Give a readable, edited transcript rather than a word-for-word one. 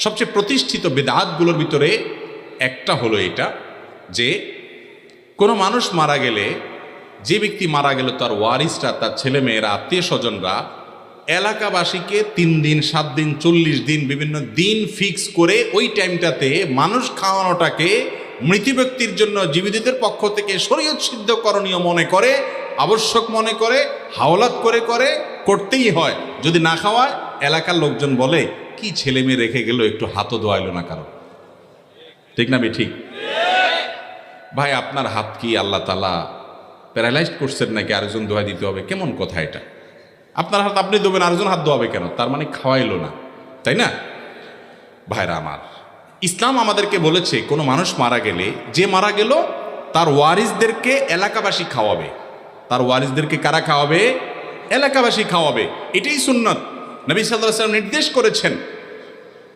সবচেয়ে প্রতিষ্ঠিত বেদাতগুলোর ভিতরে একটা হলো এটা যে কোনো মানুষ মারা গেলে, যে ব্যক্তি মারা গেল তার ওয়ারিসরা, তার ছেলেমেয়েরা, আত্মীয় স্বজনরা এলাকাবাসীকে 3 দিন, 7 দিন, 40 দিন বিভিন্ন দিন ফিক্স করে ওই টাইমটাতে মানুষ খাওয়ানোটাকে মৃত ব্যক্তির জন্য জীবিতদের পক্ষ থেকে শরীয়ত সিদ্ধ করণীয় মনে করে, আবশ্যক মনে করে, হাওলাত করতেই হয়। যদি না খাওয়ায় এলাকার লোকজন বলে কি ছেলে মেয়ে রেখে গেল, একটু হাতও দোয়াইল না কারো। ঠিক না ঠিক? ভাই আপনার হাত কি আল্লাহ তাআলা প্যারালাইজড করছেন নাকি আরেকজন দোয়া দিতে হবে? কেমন কথা এটা? আপনার হাত আপনি দেবেন, আরেকজন হাত দোয়াবে কেন? তার মানে খাওয়াইলো না, তাই না? ভাইরা আমার, ইসলাম আমাদেরকে বলেছে কোনো মানুষ মারা গেলে, যে মারা গেল তার ওয়ারিসদেরকে এলাকাবাসী খাওয়াবে। তার ওয়ারিসদেরকে কারা খাওয়াবে? এলাকাবাসী খাওয়াবে। এটাই সুন্নত। নবী সাল্লাল্লাহু আলাইহি ওয়াসাল্লাম নির্দেশ করেছেন